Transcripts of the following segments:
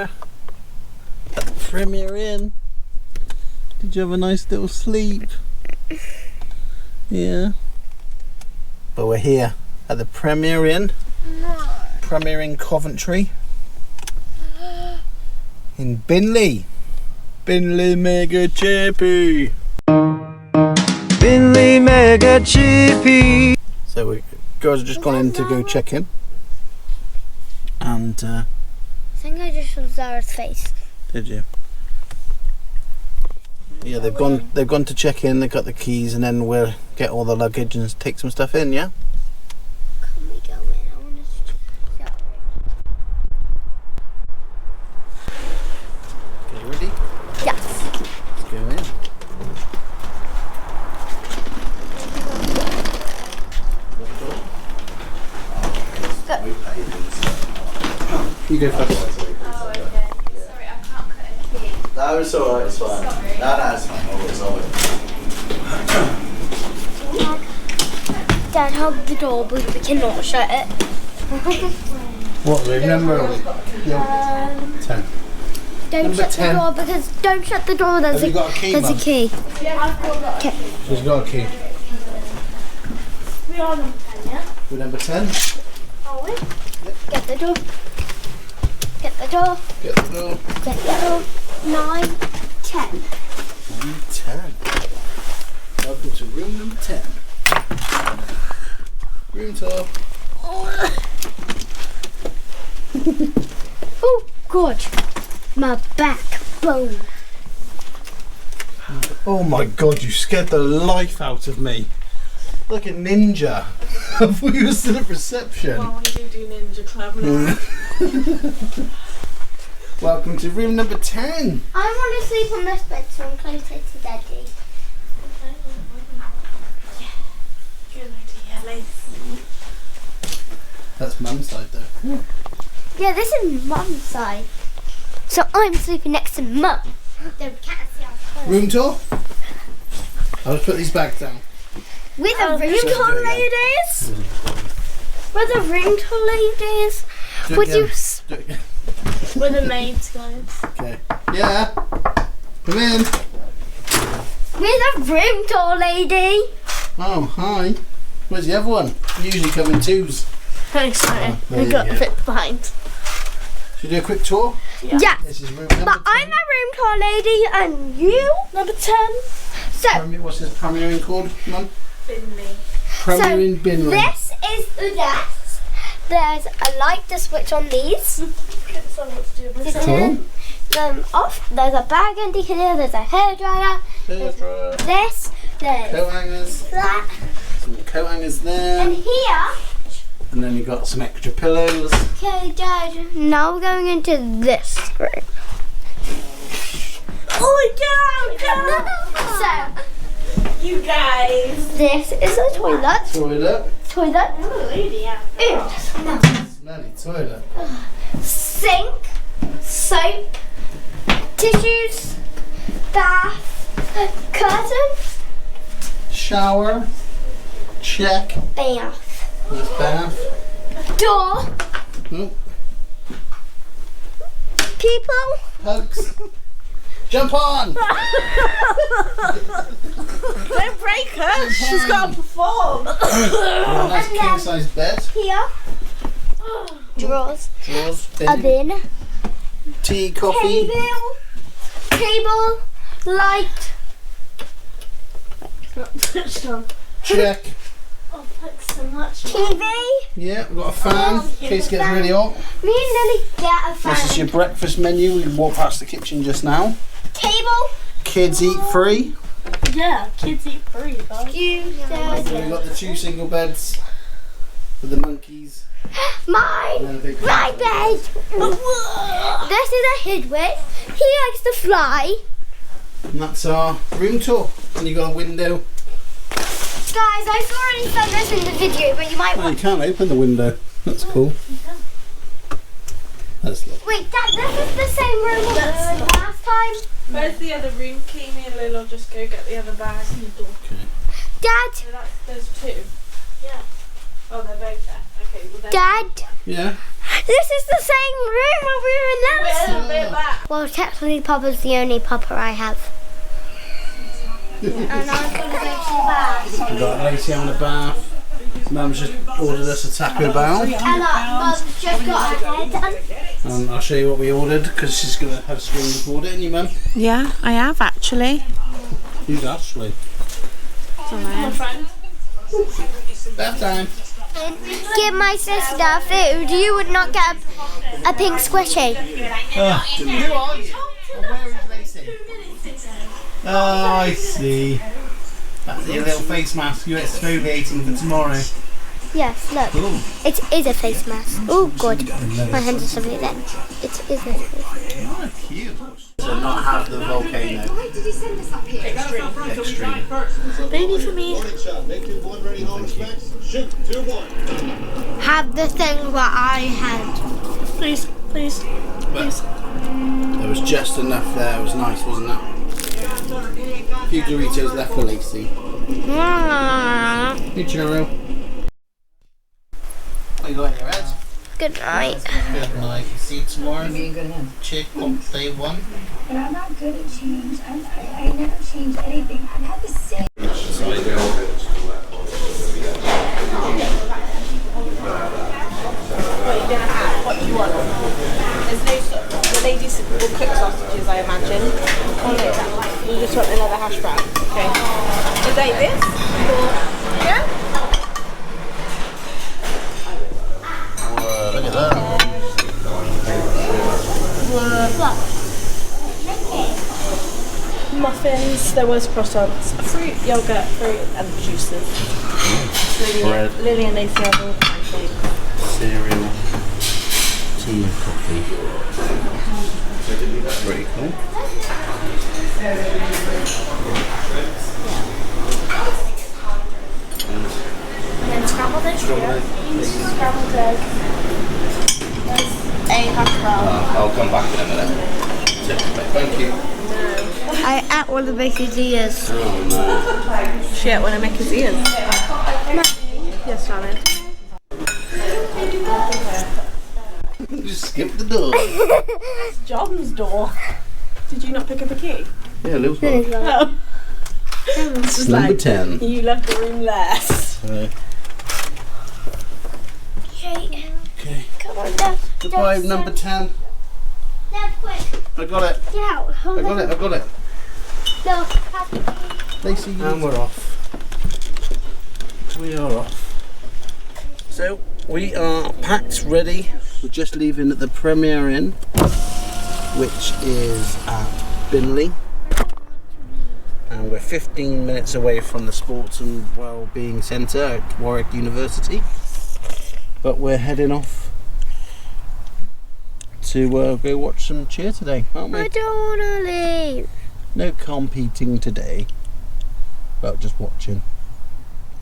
here at the Premier Inn. Did you have a nice little sleep? Yeah. But we're here at the Premier Inn. No. Premier Inn Coventry. In Binley. Binley Mega Chippy. Binley Mega Chippy. So we girls have just gone in to go check in. And I think I just saw Zara's face. did you? Yeah, they've gone to check in, they've got the keys, and then we'll get all the luggage and take some stuff in, yeah? Can we go in? I want to show. Okay, ready? Yes. Let's go in. You go first. Oh, okay. Sorry, I can't cut a key. No, it's alright, it's fine. Sorry. No, it's fine. Oh, it's alright. Dad, hold the door, but we cannot shut it. What, room number? Yeah. 10. Don't Number shut 10. the door because don't shut the door. There's Have you got a key, there's Mum? a key. Yeah, I've got Okay. She's got a key. We are number 10, yeah? We're number 10. Are we? Get the door. Get the door. Get the door. Get the door. 9, 10. 10. Welcome to room number 10. Room tour. Oh God, my backbone. Oh my god, you scared the life out of me. Like a ninja. I thought you were still at reception. Well, we do Ninja Club now. Welcome to room number 10. I want to sleep on this bed so I'm closer to Daddy. Good idea, Lace. That's Mum's side though. Yeah, this is Mum's side. So I'm sleeping next to Mum. The cat is Room tour? I'll just put these bags down. with a room do it tour, again. ladies. With a room tour, ladies. Do it Would you? again. Do it again. We're the maids, guys. Okay. Yeah. Come in. With a room tour, lady. Oh, hi. Where's the other one? You usually come in twos. Thanks, sorry. Oh, there I you got go. a bit behind. Should we do a quick tour? Yeah. This is room number But I'm a room tour lady, and you number 10. So What's this Premier Inn called, Mum? Binley. Premier Inn Binley. this is the desk. There's a light to switch on these. Get someone to do You this. Cool. turn them off. There's a bag under here. There's a hairdryer. Hairdryer. This. There's Coat hangers. that. Some coat hangers there. And here. And then you've got some extra pillows. Okay, Dad. Now we're going into this room. Oh my god! So You guys. this is a toilet. Toilet. Oh, lady, yeah. Smelly toilet. Sink, soap, tissues, bath, curtain, Shower. Check. bath, Nice bath. door, Oh, people, hugs. Jump on! Don't break her. She's got to perform. A nice And then- king size bed. here, drawers, Drawers. Bin. bin, Tea, coffee. table, light, Switched on. Check. Oh, thanks so much. TV. Yeah, we've got a fan in case it gets really hot. Me and Lily get a This is fan. your breakfast menu. We walked past the kitchen just now. Table. Kids eat free. Yeah, kids eat free, guys. You, And then we've got the 2 single beds with the monkeys. Mine. And then a big My bed. This is a Hidwit. He likes to fly. And that's our room tour. And you've got a window. Guys, I've already done this in the video, but you might Oh, you want. can't open the window. That's cool. That's lovely. Wait, Dad, this is the same room we were last time. Where's the other room key? Me and Lil will just go get the other bag. Okay. Dad, So there's 2. Yeah. Oh, they're both there. Okay, well then. Dad, Yeah. this is the same room where we were last. We're Well, technically Papa's the only Papa I have. And I'm going to go to the bath. We've got Lacey having a bath. Mum's just ordered us a Taco Bell. And Mum's just got her hair done. And I'll show you what we ordered because she's going to have screen record it, ain't you, Mum? Yeah, I have actually. Who's Ashley? My friend. Bath time. Give my sister food. You would not get a pink squishy. Who are you? Oh, where is Lacey? Oh, I see. That's your little face mask you're exfoliating for tomorrow. Yes, look. Ooh. It is a face mask. Oh, good. My hands are something there. It is a face mask. Oh, cute. To not have the volcano. Why did you send us up here? Extreme. Baby for me. Have the thing that I had. Please, please, please. There was just enough there. It was nice, wasn't it? A few Doritos left for Lacey. Hey, Churro. What you got in your head? Good night. Good night. See you tomorrow. Check on day one. But I'm not good at change. I never change anything. I've had the same. What do you want? There's no the ladies will cook sausages, I imagine. You just want another hash brown. Okay. Is that this? Or, yeah? Whoa, look at that. Muffins, there was croissants, fruit, yogurt, fruit, and juices. Bread. Lily and Lacey have all pancakes. Cereal. Tea and coffee. Pretty cool. And then scrambled eggs. Scrambled egg. A hash brown. I'll come back in a minute. Thank you. I ate one of Becky's ears. Oh no. She ate one of Mickey's ears. Yes, darling. Just skip the door. It's John's door. Did you not pick up a key? Yeah, Lil's got it. No. This is Number like, 10. you left the room last. Right. Okay. Okay. Come on, Dad. Goodbye, number 10. Dad, quick. I got it. Get out. I got it. I got it. No. Lacey, and we're off. We are off. So we are packed, ready. We're just leaving at the Premier Inn, which is at Binley, and we're 15 minutes away from the Sports and Wellbeing Centre at Warwick University. But we're heading off to go watch some cheer today, aren't we? I don't want to leave. No competing today, but just watching.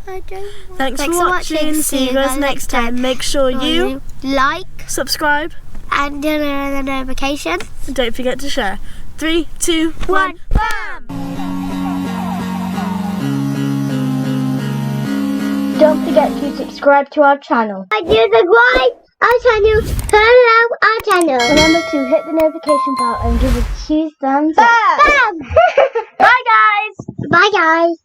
I don't want Thanks for watching. See you guys next time. Make sure you like, subscribe, and turn on the notification. and don't forget to share. 3, 2, 1. Bam! Don't forget to subscribe to our channel. I do subscribe our channel. Turn on our channel. Remember to hit the notification bell and give a huge thumbs up. Bam! Bye guys. Bye guys.